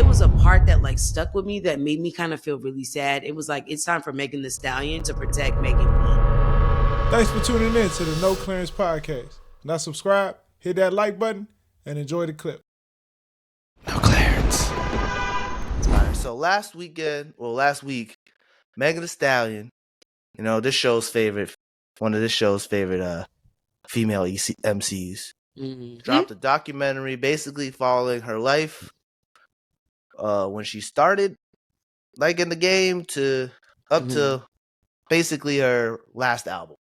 it was a part that like stuck with me that made me kind of feel really sad. It was like, it's time for Megan Thee Stallion to protect Megan B. Thanks for tuning in to the No Clearance Podcast. Now subscribe, hit that like button, and enjoy the clip. No clearance. All right, so last week, Megan Thee Stallion, one of this show's favorite female MCs, dropped a documentary basically following her life when she started like in the game to up to basically her last album.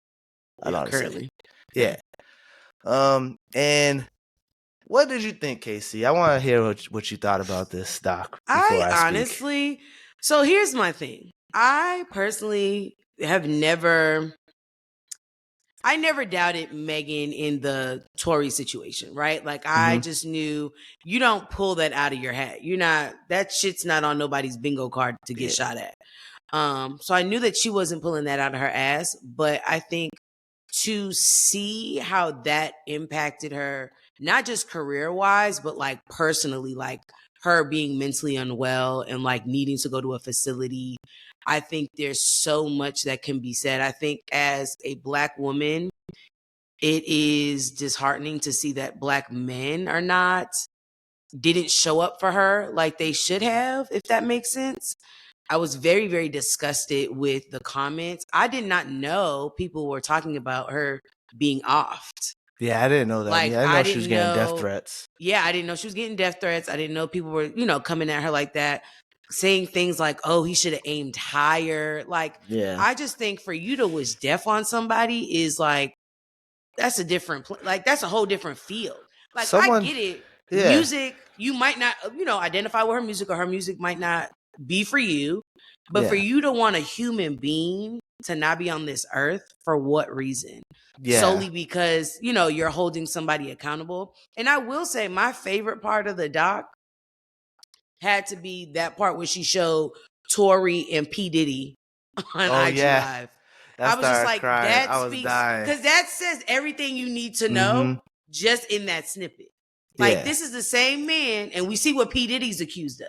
Currently. Yeah. And what did you think, Casey? I want to hear what you thought about this doc before I honestly, so here's my thing. I personally have never doubted Megan in the Tory situation, right? Like I just knew you don't pull that out of your hat. That shit's not on nobody's bingo card to get shot at. So I knew that she wasn't pulling that out of her ass, but I think to see how that impacted her, not just career-wise, but like personally, like her being mentally unwell and like needing to go to a facility. I think there's so much that can be said. I think as a Black woman, it is disheartening to see that Black men didn't show up for her like they should have, if that makes sense. I was very, very disgusted with the comments. I did not know people were talking about her being offed. Yeah, I didn't know that. Like, I didn't know she was getting death threats. Yeah, I didn't know she was getting death threats. I didn't know people were, coming at her like that, saying things like, oh, he should have aimed higher. Like, I just think for you to wish death on somebody is like, that's a different, that's a whole different field. Like, I get it. Yeah. Music, you might not, identify with her music, or her music might not be for you. But for you to want a human being to not be on this earth, for what reason? Solely because, you're holding somebody accountable. And I will say my favorite part of the doc had to be that part where she showed Tory and P. Diddy on IG Live. I was just like, crying. That speaks, because that says everything you need to know just in that snippet. Like, this is the same man, and we see what P. Diddy's accused of.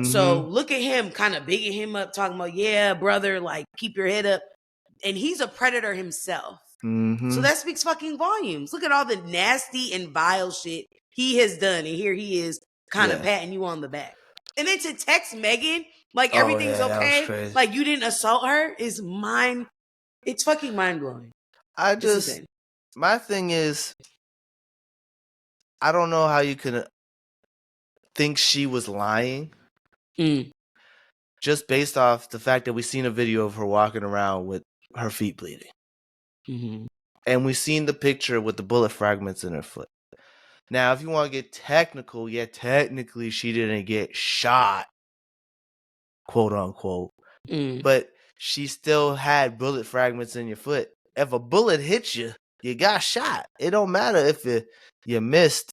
So look at him kind of bigging him up, talking about, yeah, brother, like, keep your head up. And he's a predator himself. So that speaks fucking volumes. Look at all the nasty and vile shit he has done. And here he is kind of patting you on the back. And then to text Megan, like, everything's okay, like, you didn't assault her, it's fucking mind-blowing. My thing is, I don't know how you could think she was lying. Just based off the fact that we've seen a video of her walking around with her feet bleeding. And we've seen the picture with the bullet fragments in her foot. Now, if you want to get technical, technically she didn't get shot, quote unquote. But she still had bullet fragments in your foot. If a bullet hits you, you got shot. It don't matter if you missed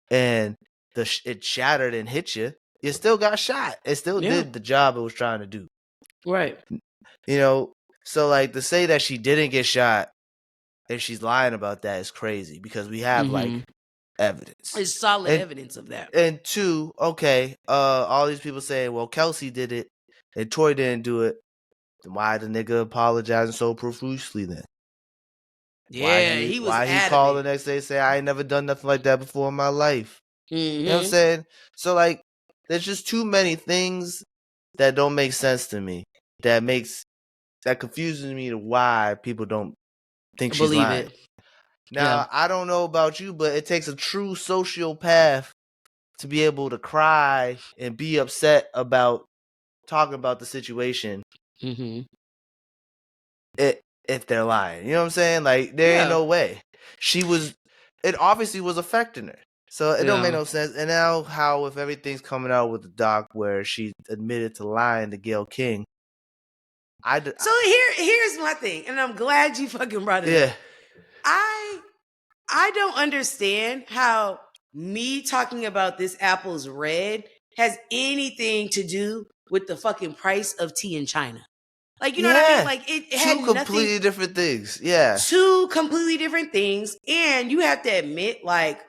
and it shattered and hit you. You still got shot. It still did the job it was trying to do. Right. So like to say that she didn't get shot and she's lying about that is crazy, because we have like evidence. It's solid evidence of that. And two, okay, all these people saying, well, Kelsey did it and Tory didn't do it. Then why the nigga apologizing so profusely then? Yeah, he was adamant. He called the next day and say, I ain't never done nothing like that before in my life. You know what I'm saying? So like, there's just too many things that don't make sense to me. That confuses me to why people don't think she's lying. Now, I don't know about you, but it takes a true sociopath to be able to cry and be upset about talking about the situation. If they're lying. You know what I'm saying? Like, there ain't no way. It obviously was affecting her. So it don't make no sense. And now how, if everything's coming out with the doc where she admitted to lying to Gayle King. So here's my thing, and I'm glad you fucking brought it up. I don't understand how me talking about this apple's red has anything to do with the fucking price of tea in China. Like, you know what I mean? Like, it had two completely different things. Yeah. Two completely different things. And you have to admit, like,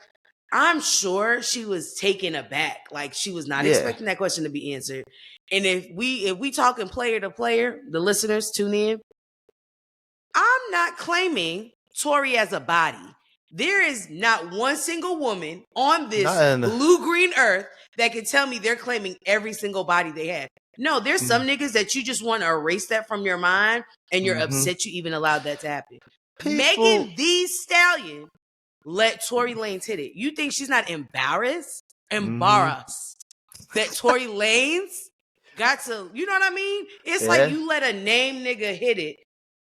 I'm sure she was taken aback. Like she was not expecting that question to be answered. And if we talking player to player, the listeners tune in. I'm not claiming Tory as a body. There is not one single woman on this blue-green earth that can tell me they're claiming every single body they have. No, there's some niggas that you just want to erase that from your mind, and you're upset you even allowed that to happen. Megan Thee Stallion let Tory Lanez hit it. You think she's not embarrassed? Embarrassed that Tory Lanez got to, you know what I mean? It's like you let a name nigga hit it,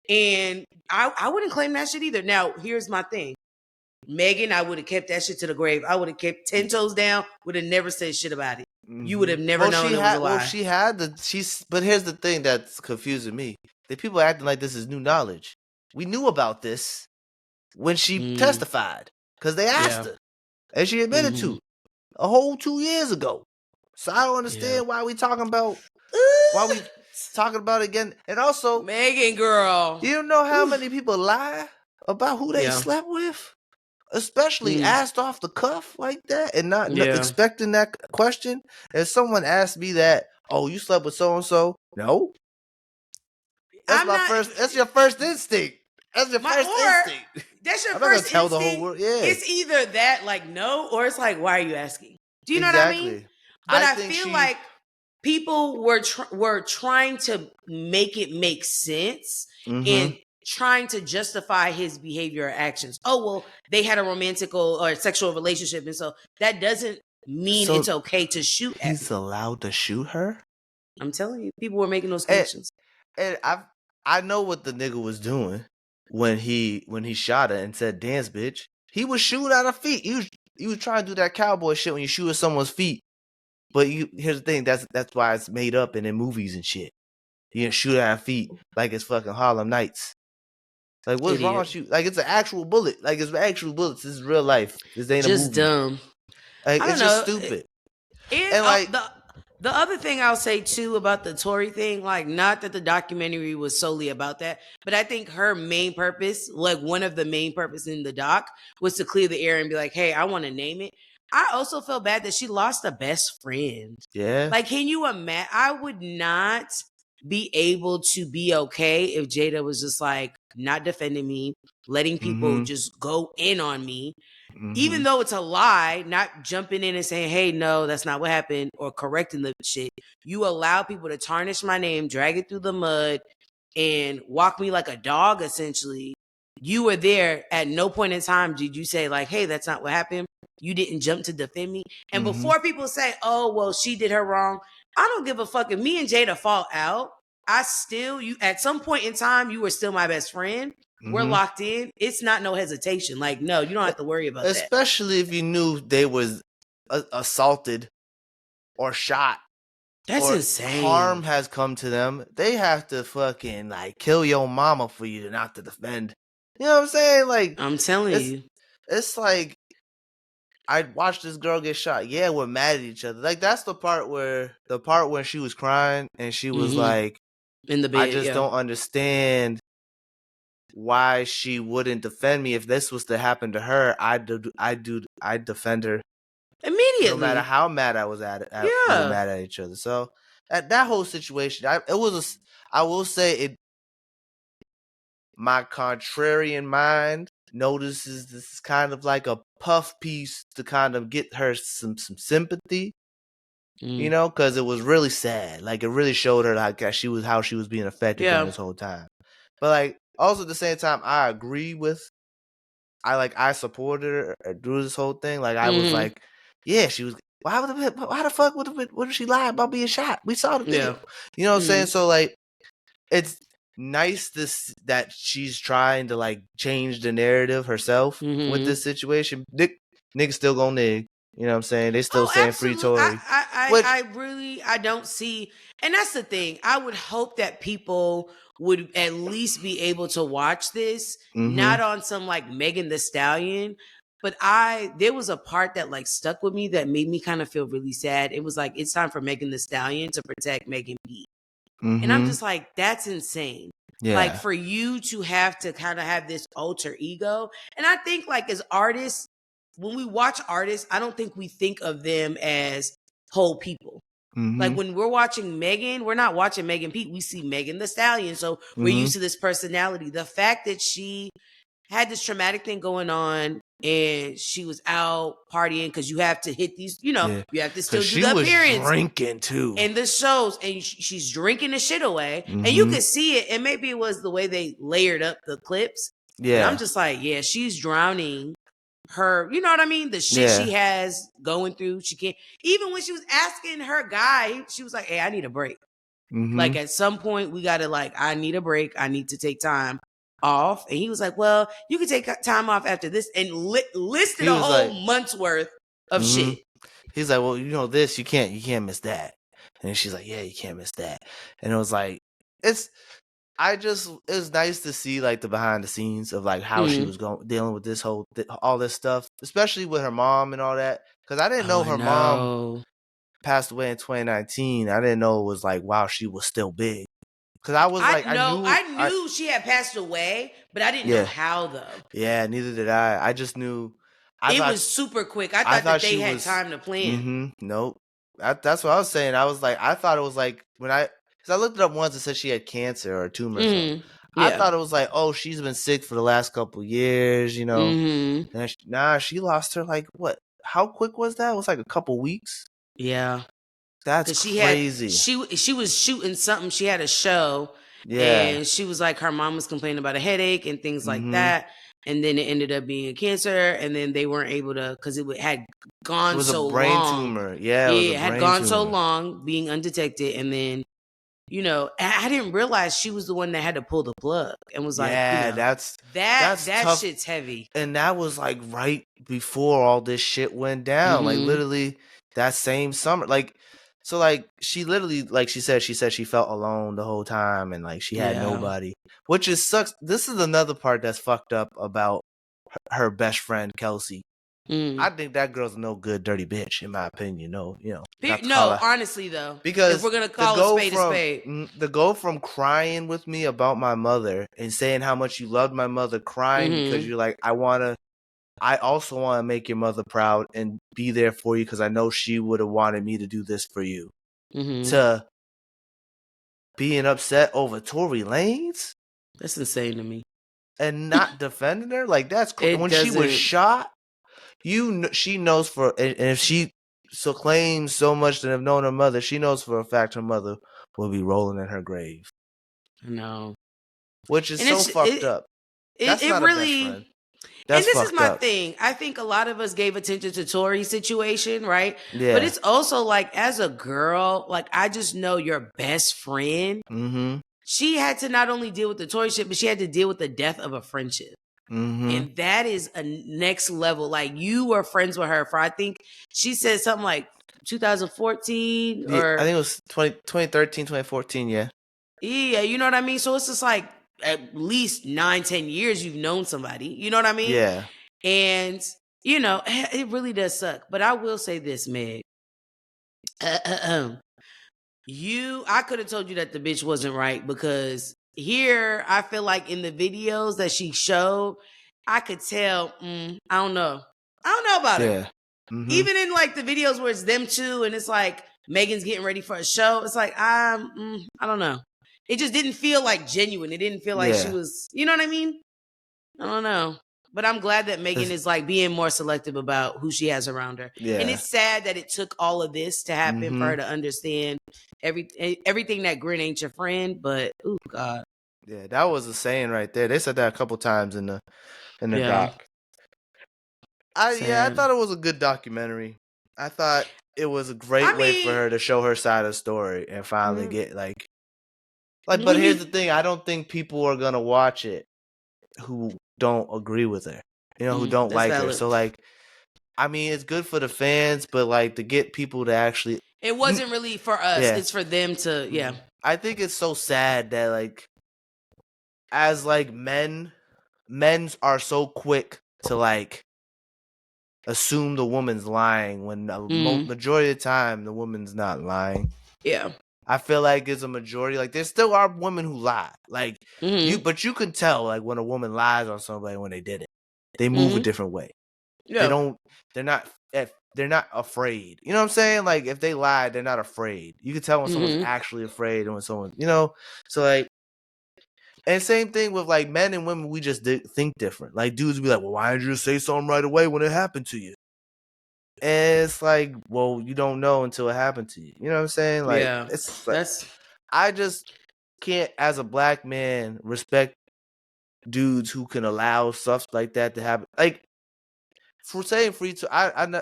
and I wouldn't claim that shit either. Now, here's my thing. Megan, I would have kept that shit to the grave. I would have kept 10 toes down, would have never said shit about it. You would have never known it was a lie. But here's the thing that's confusing me. The people acting like this is new knowledge. We knew about this when she testified because they asked her, and she admitted to a whole 2 years ago. So I don't understand why we talking about it again. And also, Megan, girl, do you know how many people lie about who they slept with? Especially asked off the cuff like that and not expecting that question. If someone asked me that, oh, you slept with so and so? No. That's your first instinct. That's your first instinct. That's your first instinct. The whole world. Yeah. It's either that, like, no, or it's like, why are you asking? Do you know what I mean? But I feel like people were trying to make it make sense and trying to justify his behavior or actions. Oh, well, they had a romantical or sexual relationship, and so that doesn't mean it's okay to shoot at him. He's allowed to shoot her? I'm telling you, people were making those connections. And I know what the nigga was doing when he shot her and said, dance, bitch. He was shooting at her feet. He was trying to do that cowboy shit when you shoot at someone's feet. But here's the thing, that's why it's made up and in movies and shit. You didn't shoot at her feet like it's fucking Harlem Nights. Like, what's wrong with you? Like, it's an actual bullet. Like, it's actual bullets. This is real life. This ain't just a movie. Dumb. Like, it's just stupid. And like the other thing I'll say too about the Tory thing, like, not that the documentary was solely about that, but I think her main purpose, like one of the main purpose in the doc, was to clear the air and be like, hey, I want to name it. I also felt bad that she lost a best friend. Yeah. Like, can you imagine? I would not be able to be okay if Jada was just like not defending me, letting people just go in on me, even though it's a lie, not jumping in and saying, hey, no, that's not what happened, or correcting the shit. You allow people to tarnish my name, drag it through the mud, and walk me like a dog, essentially. You were there. At no point in time did you say, like, hey, that's not what happened. You didn't jump to defend me. And before people say, oh, well, she did her wrong, I don't give a fuck. If me and Jada fall out, at some point in time, you were still my best friend. We're locked in. It's not no hesitation. Like, no, you don't have to worry about that. Especially if you knew they was assaulted or shot. That's insane. Harm has come to them. They have to fucking, like, kill your mama for you to not to defend. You know what I'm saying? Like, I'm telling you. It's like, I watched this girl get shot. Yeah, we're mad at each other. Like, that's the part when she was crying and she was like, in the bed, I just don't understand why she wouldn't defend me. If this was to happen to her, I'd defend her immediately, no matter how mad I was at it. We were mad at each other. So at that whole situation, I will say my contrarian mind notices this is kind of like a puff piece to kind of get her some sympathy. You know, because it was really sad. Like, it really showed her like how she was being affected during this whole time. But, like, also at the same time, I supported her through this whole thing. Like, I was like, yeah, she was. Why the fuck would she lie about being shot? We saw the video. You know what I'm saying? So, like, it's nice that she's trying to, like, change the narrative herself with this situation. Niggas still gonna nig. You know what I'm saying? They still saying free Tory. I don't see, and that's the thing. I would hope that people would at least be able to watch this, not on some like Megan Thee Stallion, but there was a part that like stuck with me that made me kind of feel really sad. It was like, it's time for Megan Thee Stallion to protect Megan B. And I'm just like, that's insane. Yeah. Like, for you to have to kind of have this alter ego. And I think, like, as artists, when we watch artists, I don't think we think of them as whole people. Like when we're watching Megan, we're not watching Megan Pete. We see Megan the Stallion. So we're used to this personality. The fact that she had this traumatic thing going on and she was out partying, because you have to hit these, you have to still do the appearance. She was drinking too. And the shows, and she's drinking the shit away. And you could see it. And maybe it was the way they layered up the clips. Yeah. And I'm just like, yeah, she's drowning her, you know what I mean? The shit she has going through. She can't, even when she was asking her guy, she was like, hey, I need a break. Like at some point we got to I need a break. I need to take time off. And he was like, well, you can take time off after this, and listed a whole month's worth of shit. He's like, well, this, you can't miss that. And she's like, yeah, you can't miss that. And it was like, it was nice to see the behind the scenes of how she was dealing with this all this stuff, especially with her mom and all that. Because I didn't know her mom passed away in 2019. I didn't know it was wow, she was still big. Because I was I knew she had passed away, but I didn't know how though. Yeah, neither did I. I just knew. It was super quick. I thought that they had time to plan. Nope. That's what I was saying. I was I thought it was because I looked it up once and said she had cancer or a tumor. Yeah. I thought it was oh, she's been sick for the last couple of years, And she lost her what? How quick was that? It was a couple weeks. Yeah. That's crazy. She was shooting something. She had a show. Yeah. And she was her mom was complaining about a headache and things like that. And then it ended up being a cancer, and then they weren't able to, because it had gone so long. It was a brain tumor. Yeah, it had gone so long, being undetected, and then, I didn't realize she was the one that had to pull the plug, and was that's that shit's heavy. And that was right before all this shit went down, literally that same summer, So she literally, she said she felt alone the whole time, and she had nobody, which sucks. This is another part that's fucked up about her best friend Kelsey. I think that girl's no good, dirty bitch, in my opinion. No, honestly though, because if we're gonna call a spade, to go from crying with me about my mother and saying how much you loved my mother, crying because you're I also want to make your mother proud and be there for you because I know she would have wanted me to do this for you. To being upset over Tory Lanez? That's insane to me. And not defending her? That's when she was shot. She knows and if she claims so much to have known her mother, she knows for a fact her mother will be rolling in her grave. No. Which is so fucked up. That's not a best friend. And this is my thing. I think a lot of us gave attention to Tory's situation, right? Yeah. But it's also as a girl, I just know your best friend. She had to not only deal with the Tory shit, but she had to deal with the death of a friendship. And that is a next level. You were friends with her for, I think she said something 2014 or... I think it was 2013, 2014, yeah. Yeah, you know what I mean? So it's just at least 9-10 years you've known somebody, you know what I mean? Yeah. And it really does suck, but I will say this, Meg. I could have told you that the bitch wasn't right, because here I feel in the videos that she showed, I could tell. I don't know about her. Even in the videos where it's them two and it's Megan's getting ready for a show, it's I don't know. It just didn't feel genuine. It didn't feel she was, you know what I mean? I don't know. But I'm glad that Megan is being more selective about who she has around her. Yeah. And it's sad that it took all of this to happen for her to understand everything that grin ain't your friend. But, oh, God. Yeah, that was a saying right there. They said that a couple times in the doc. I thought it was a good documentary. I thought it was a great way for her to show her side of the story and finally get but here's the thing. I don't think people are going to watch it who don't agree with her, who don't like her. So, it's good for the fans, but, to get people to actually... It wasn't really for us. Yeah. It's for them to, I think it's so sad that, as, men are so quick to, assume the woman's lying when the majority of the time the woman's not lying. Yeah. I feel it's a majority. There still are women who lie. But you can tell when a woman lies on somebody when they did it. They move a different way. Yeah. They're not afraid. You know what I'm saying? Like, if they lied, they're not afraid. You can tell when someone's actually afraid and when someone, so like, and same thing with like men and women, we just think different. Like, dudes be like, well, why didn't you just say something right away when it happened to you? And it's like, well, you don't know until it happened to you. You know what I'm saying? Like, it's like, I just can't, as a black man, respect dudes who can allow stuff like that to happen. Like, for saying free to, I'm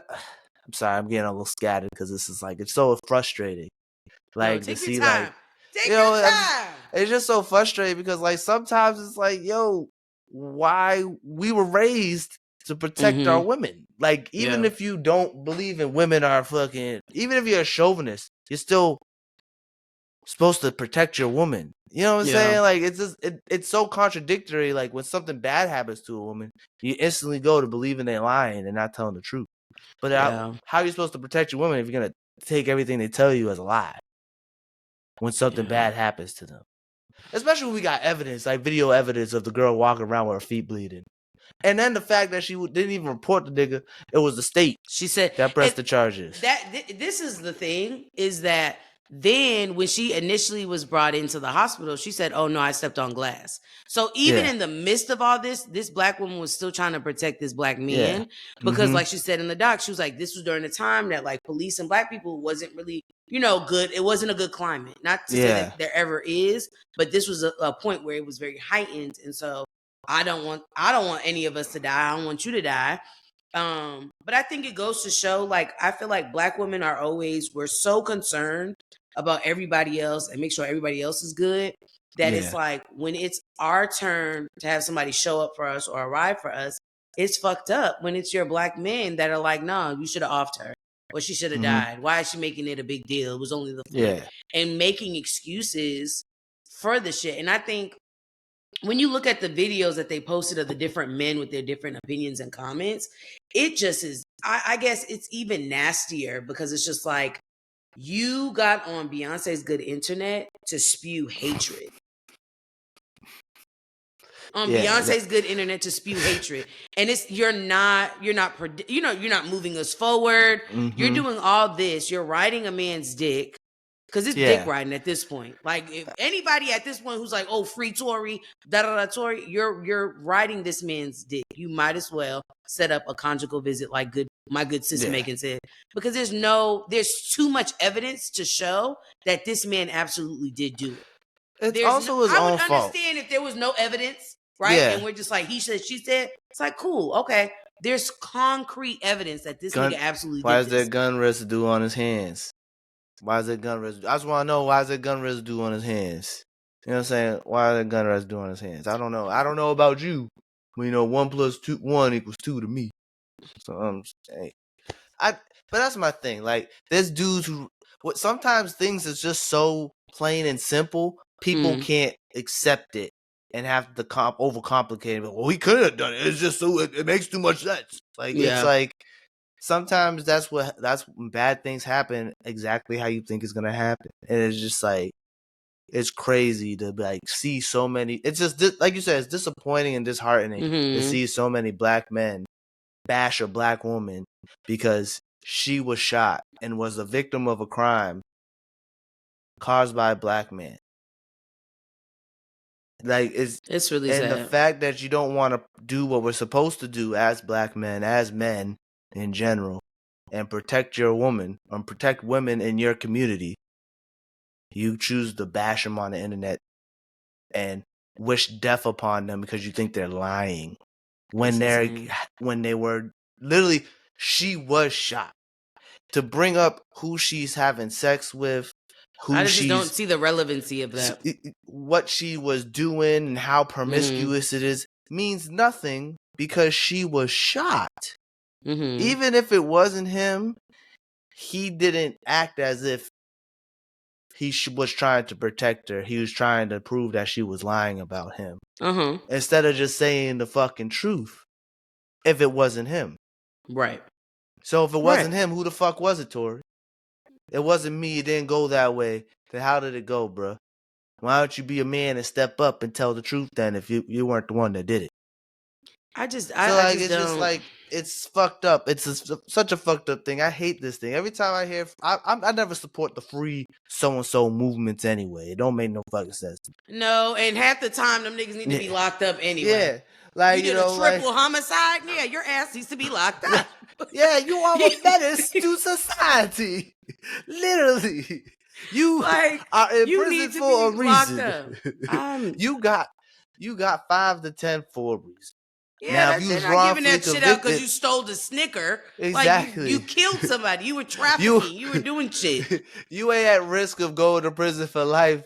sorry, I'm getting a little scattered because this is like, it's so frustrating. Like, to see, like, it's just so frustrating because, like, sometimes it's like, yo, why we were raised to protect our women. Like, even if you don't believe in women are fucking, even if you're a chauvinist, you're still supposed to protect your woman. You know what I'm saying? Like, it's just, it's so contradictory. Like, when something bad happens to a woman, you instantly go to believing they're lying and not telling the truth. But how are you supposed to protect your woman if you're going to take everything they tell you as a lie when something bad happens to them? Especially when we got evidence, like video evidence of the girl walking around with her feet bleeding. And then the fact that she didn't even report the nigga, it was the state. She said that pressed the charges. This is the thing, is that then when she initially was brought into the hospital, she said, oh no, I stepped on glass. So even in the midst of all this black woman was still trying to protect this black man because like she said in the doc, she was like, this was during the time that like police and black people wasn't really, good. It wasn't a good climate. Not to say that there ever is, but this was a point where it was very heightened. And so I don't want any of us to die. I don't want you to die. But I think it goes to show, like, I feel like black women we're so concerned about everybody else and make sure everybody else is good that it's like when it's our turn to have somebody show up for us or arrive for us, it's fucked up when it's your black men that are like, no, you should have offed her or she should have died. Why is she making it a big deal? It was only the foot. And making excuses for the shit. And I think when you look at the videos that they posted of the different men with their different opinions and comments, it just is, I guess it's even nastier because it's just like, you got on Beyonce's Good Internet to spew hatred. Beyonce's Good Internet to spew hatred. And it's, you're not moving us forward. You're doing all this. You're riding a man's dick. Because it's dick riding at this point. Like, if anybody at this point who's like, oh, free Tory, Tory, you're riding this man's dick. You might as well set up a conjugal visit like my good sister Megan said. Because there's too much evidence to show that this man absolutely did do it. It's also his own fault. I would understand if there was no evidence, right? And we're just like, he said, she said. It's like, cool, okay. There's concrete evidence that this nigga absolutely did this. Why is there gun residue on his hands? Why is there gun residue? I just want to know, why is there gun residue on his hands? You know what I'm saying? Why is there gun residue on his hands? I don't know. I don't know about you. Well, 1 + 1 = 2 to me. So I'm saying, but that's my thing. Like, there's dudes who, sometimes things is just so plain and simple, people can't accept it and have to overcomplicate it. Well, he could have done it. It's just so it makes too much sense. Like, it's like, sometimes that's when bad things happen exactly how you think it's gonna happen, and it's just like, it's crazy to like see so many. It's just like you said, it's disappointing and disheartening to see so many black men bash a black woman because she was shot and was a victim of a crime caused by a black man. Like, it's really sad. And the fact that you don't want to do what we're supposed to do as black men, as men in general, and protect your woman or protect women in your community, you choose to bash them on the internet and wish death upon them because you think they're lying when they were literally, she was shot. To bring up who she's having sex with, I just don't see the relevancy of that. What she was doing and how promiscuous it is means nothing because she was shot. Even if it wasn't him, he didn't act as if he was trying to protect her. He was trying to prove that she was lying about him. Instead of just saying the fucking truth if it wasn't him. Right. So if it wasn't him, who the fuck was it, Tory? It wasn't me. It didn't go that way. Then how did it go, bro? Why don't you be a man and step up and tell the truth then if you weren't the one that did it? it's fucked up. It's such a fucked up thing. I hate this thing. Every time I hear, I never support the free so and so movements anyway. It don't make no fucking sense. No, and half the time them niggas need to be locked up anyway. Yeah, like you did a triple homicide. Yeah, your ass needs to be locked up. Yeah, you are a menace to society. Literally, you are in prison for a reason. You got 5 to 10 for a reason. Yeah, now, if you was wrongfully giving that shit out because you stole the Snicker. Exactly. Like you killed somebody. You were trafficking. You were doing shit. You ain't at risk of going to prison for life.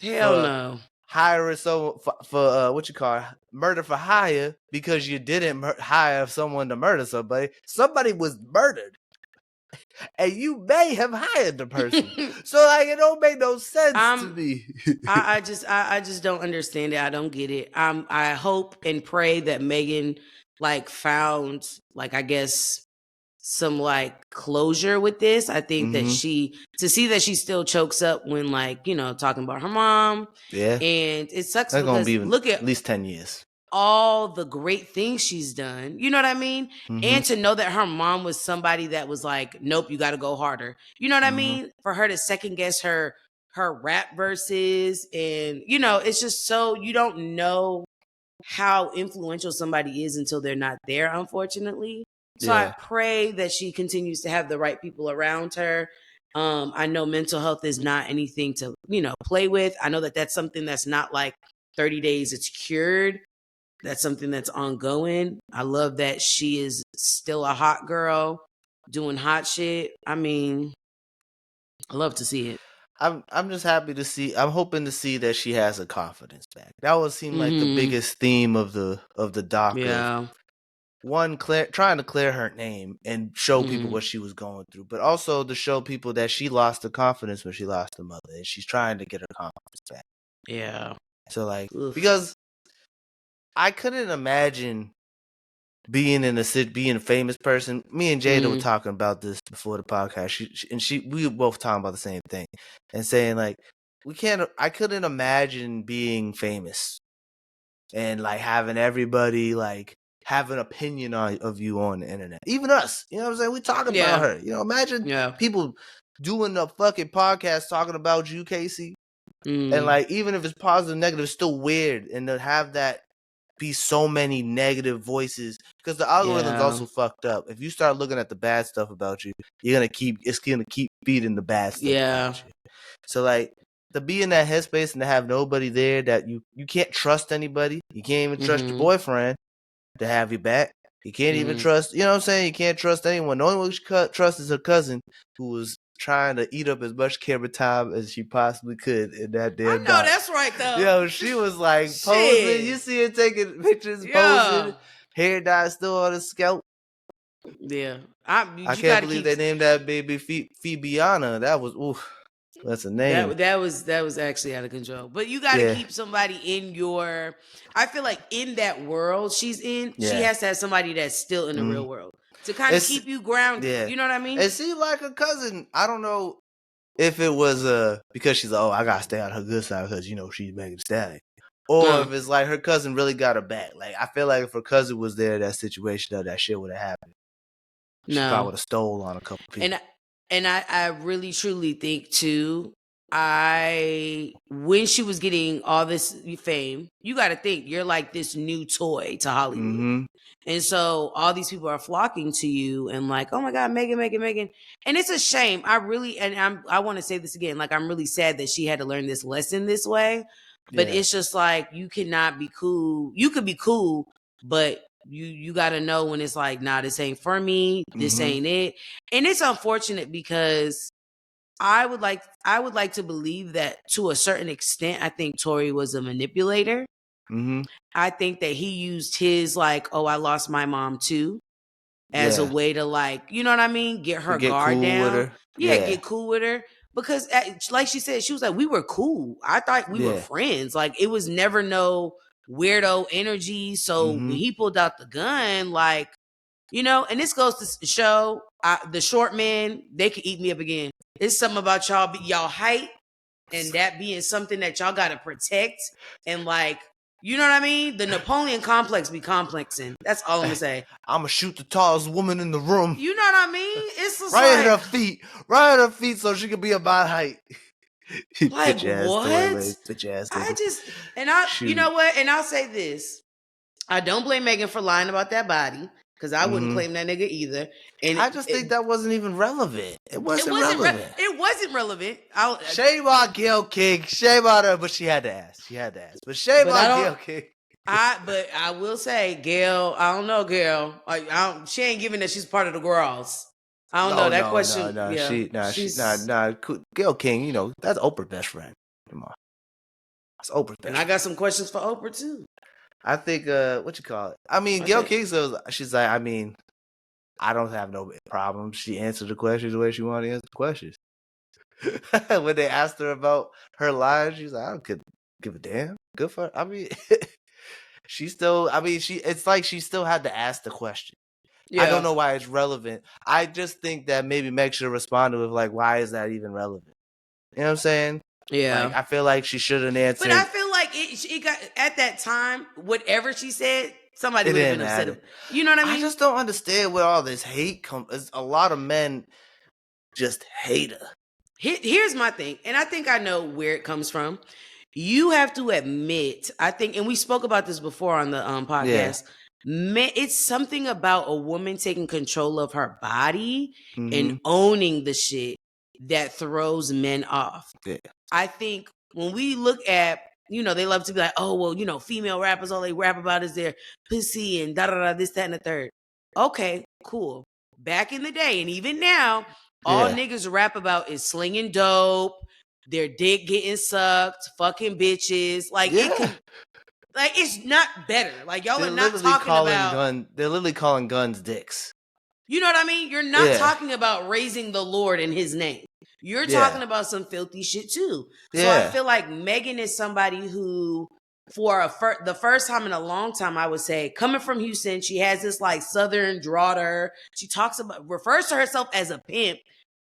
Hell no. Hiring someone for what you call murder for hire because you didn't hire someone to murder somebody. Somebody was murdered. And you may have hired the person. So like it don't make no sense to me. I just don't understand it. I don't get it. I hope and pray that Megan like found like I guess some like closure with this. I think that to see that she still chokes up when like, you know, talking about her mom. Yeah. And it sucks That's because look at least 10 years. All the great things she's done. You know what I mean? And to know that her mom was somebody that was like, nope, you got to go harder. You know what I mean? For her to second guess her rap verses and, you know, it's just so you don't know how influential somebody is until they're not there, unfortunately. So I pray that she continues to have the right people around her. I know mental health is not anything to, you know, play with. I know that that's something that's not like 30 days, it's cured. That's something that's ongoing. I love that she is still a hot girl doing hot shit. I mean, I love to see it. I'm just happy to see. I'm hoping to see that she has her confidence back. That would seem like the biggest theme of the doc. Yeah. One, trying to clear her name and show people what she was going through, but also to show people that she lost her confidence when she lost her mother, and she's trying to get her confidence back. Yeah. So like, because I couldn't imagine being a famous person. Me and Jada were talking about this before the podcast. We were both talking about the same thing and saying like, I couldn't imagine being famous and like having everybody like have an opinion of you on the internet. Even us, you know what I'm saying? We talk about her. You know, imagine people doing a fucking podcast talking about you, Casey. And like, even if it's positive, negative, it's still weird. And to have that be so many negative voices, because the algorithm's also fucked up. If you start looking at the bad stuff about you, it's gonna keep feeding the bad stuff about you. So like, to be in that headspace and to have nobody there that you can't trust anybody. You can't even trust your boyfriend to have you back. You can't even trust, you know what I'm saying? You can't trust anyone. The only one you trust is her cousin, who was trying to eat up as much camera time as she possibly could in that damn I know that's right though. Yo, she was like posing. You see her taking pictures, posing, hair dye still on her scalp. Yeah, I can't believe they named that baby Phoebeana. That was that's a name. That was actually out of control. But you got to keep somebody in your. I feel like in that world she's in, she has to have somebody that's still in the real world to kind of keep you grounded. Yeah. You know what I mean? It seemed like her cousin. I don't know if it was because she's like, oh, I gotta stay on her good side because you know she's Megan Thee Stallion, or if it's like her cousin really got her back. Like I feel like if her cousin was there, that situation, that shit would have happened. She probably would have stole on a couple people. And I really truly think too. When she was getting all this fame, you got to think you're like this new toy to Hollywood. And so all these people are flocking to you and like, oh my God, Megan. And it's a shame. I want to say this again. Like, I'm really sad that she had to learn this lesson this way, but it's just like, you cannot be cool. You could be cool, but you got to know when it's like, nah, this ain't for me. This ain't it. And it's unfortunate because I would like to believe that to a certain extent, I think Tory was a manipulator. I think that he used his like, oh, I lost my mom too, as a way to like, you know what I mean? Get her guard down. Get cool with her. Because like she said, she was like, we were cool. I thought we were friends. Like it was never no weirdo energy. So when he pulled out the gun, like, you know, and this goes to show the short men, they can eat me up again. It's something about y'all height and that being something that y'all got to protect and like, You know what I mean? The Napoleon complex be complexing. That's all I'm gonna say. I'm gonna shoot the tallest woman in the room. You know what I mean? It's just right at her feet, so she can be about height. Like what? Bitch ass. You know what? And I'll say this: I don't blame Megan for lying about that body because I wouldn't claim that nigga either. And I just think that wasn't even relevant. It wasn't relevant. It wasn't relevant. Shame on Gayle King. Shame on her, but she had to ask. But shame on Gayle King. But I will say, Gayle, I don't know, Gayle. She ain't giving that she's part of the girls. I don't know that question. Gayle King, you know, that's Oprah's best friend. Come on. That's Oprah's best friend. And I got some questions for Oprah too. I think, what you call it? I mean, Gayle King says, she's like, I mean, I don't have no problem. She answered the questions the way she wanted to answer the questions. When they asked her about her lies, she's like, I don't give a damn. Good for her. I mean, it's like she still had to ask the question. Yeah. I don't know why it's relevant. I just think that maybe Meg should respond with, like, why is that even relevant? You know what I'm saying? Yeah. Like, I feel like she shouldn't answer. But I feel like it got, at that time, whatever she said, somebody would have been upset. You know what I mean? I just don't understand where all this hate comes. A lot of men just hate her. Here's my thing, and I think I know where it comes from. You have to admit, I think, and we spoke about this before on the podcast. Yeah. It's something about a woman taking control of her body and owning the shit that throws men off. Yeah. I think when we look at, you know, they love to be like, oh, well, you know, female rappers, all they rap about is their pussy and da-da-da, this, that, and the third. Okay, cool. Back in the day, and even now, all niggas rap about is slinging dope, their dick getting sucked, fucking bitches. Like, it's not better. Like, y'all are not talking about... They're literally calling guns dicks. You know what I mean? You're not talking about raising the Lord in his name. You're talking about some filthy shit too. So I feel like Megan is somebody who, for the first time in a long time, I would say, coming from Houston, she has this like Southern draw to her. She refers to herself as a pimp,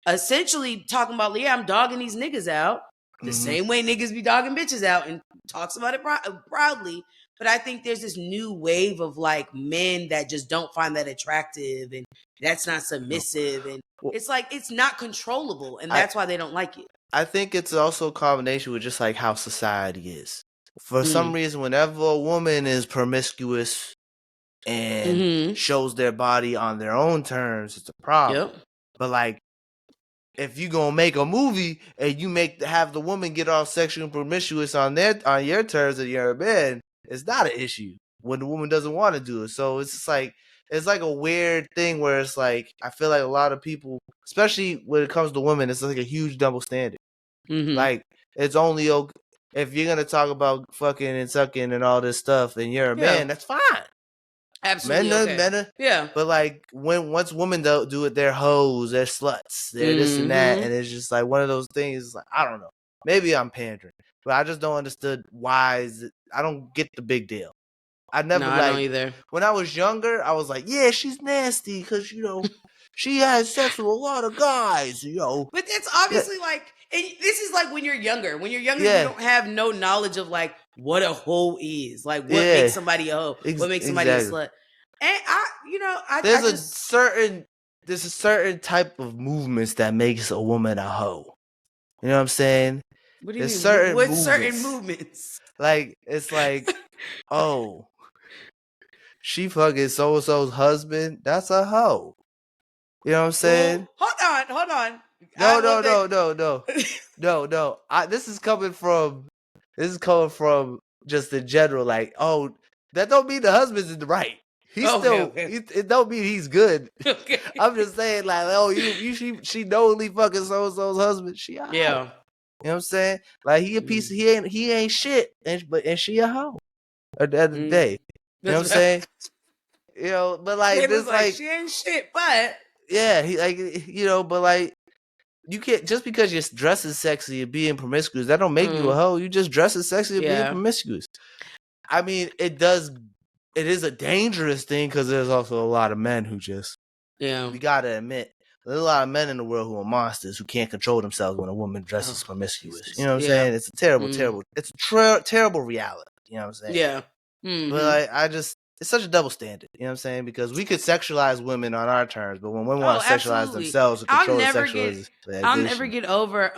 essentially talking about, yeah, I'm dogging these niggas out the same way niggas be dogging bitches out, and talks about it proudly. But I think there's this new wave of like men that just don't find that attractive, and that's not submissive, and it's like it's not controllable, and that's why they don't like it. I think it's also a combination with just like how society is. For some reason, whenever a woman is promiscuous and shows their body on their own terms, it's a problem. Yep. But like, if you gonna make a movie and you have the woman get all sexual and promiscuous on your terms and you're a man, it's not an issue when the woman doesn't want to do it. So it's just like, it's like a weird thing where it's like, I feel like a lot of people, especially when it comes to women, it's like a huge double standard. Like, it's only okay if you're going to talk about fucking and sucking and all this stuff and you're a man, that's fine. Absolutely. Men, but like, once women do it, they're hoes, they're sluts, they're this and that. And it's just like one of those things, like, I don't know. Maybe I'm pandering, but I just don't understand why I don't get the big deal. I never I don't either. When I was younger, I was like, yeah, she's nasty because, you know, she has sex with a lot of guys, you know. But that's obviously like, and this is like when you're younger. When you're younger, you don't have no knowledge of like what a hoe is, like what makes somebody a hoe, what makes somebody a slut. And there's a certain type of movements that makes a woman a hoe. You know what I'm saying? What do you mean? Certain movements? Like, it's like, oh, she fucking so-and-so's husband. That's a hoe. You know what I'm saying? Well, hold on. No. This is coming from just in general. Like, oh, that don't mean the husband's in the right. It don't mean he's good. Okay. I'm just saying, like, oh, she knowingly fucking so-and-so's husband. She a hoe. Yeah. You know what I'm saying? Like, he a piece of, he ain't shit, and she a hoe at the end of the day. You know what I'm saying? You know, but like, this like she ain't shit, but yeah, he like, you know, but like, you can't, just because you're dressing sexy and being promiscuous, that don't make you a hoe. You just dressing sexy and being promiscuous. I mean, it is a dangerous thing because there's also a lot of men who just, we gotta admit, there's a lot of men in the world who are monsters who can't control themselves when a woman dresses promiscuous. You know what I'm saying? It's a terrible, it's a terrible reality. You know what I'm saying? Yeah. But it's such a double standard. You know what I'm saying? Because we could sexualize women on our terms, but when women want to sexualize themselves and control the sexualization. I'll never get over.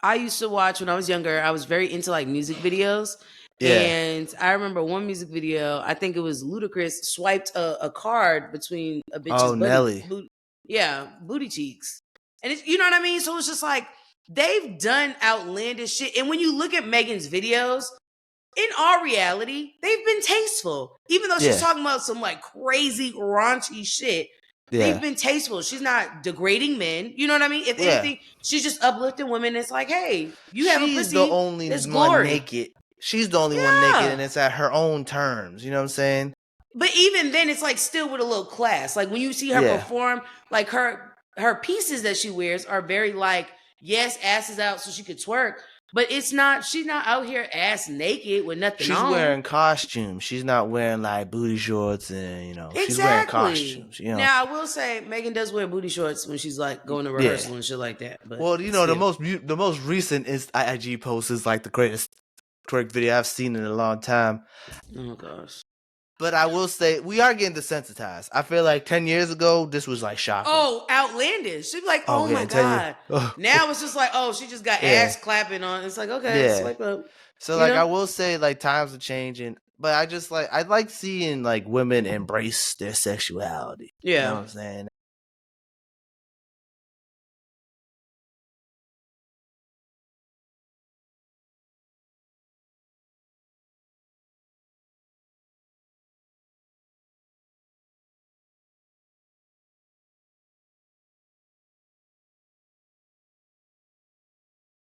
I used to watch when I was younger. I was very into like music videos. Yeah. And I remember one music video, I think it was Ludacris swiped a card between a bitch's booty cheeks. And it's, you know what I mean? So it's just like, they've done outlandish shit. And when you look at Megan's videos, in all reality, they've been tasteful. Even though she's talking about some like crazy raunchy shit, they've been tasteful. She's not degrading men. You know what I mean? If anything, she's just uplifting women. It's like, hey, you have a pussy. She's the only one naked. She's the only one naked, and it's at her own terms. You know what I'm saying? But even then, it's like still with a little class. Like when you see her perform, like her pieces that she wears are very like, yes, ass is out so she could twerk. But it's not, she's not out here ass naked with nothing on. She's wearing costumes. She's not wearing like booty shorts and, she's wearing costumes. Now, I will say Megan does wear booty shorts when she's like going to rehearsal and shit like that. But well, the most recent IG post is like the greatest twerk video I've seen in a long time. Oh, gosh. But I will say, we are getting desensitized. I feel like 10 years ago, this was like shocking. Oh, outlandish. She'd be like, oh my God. Now it's just like, oh, she just got ass clapping on. It's like, okay, swipe up. So I will say like times are changing. But I like seeing like women embrace their sexuality. Yeah. You know what I'm saying?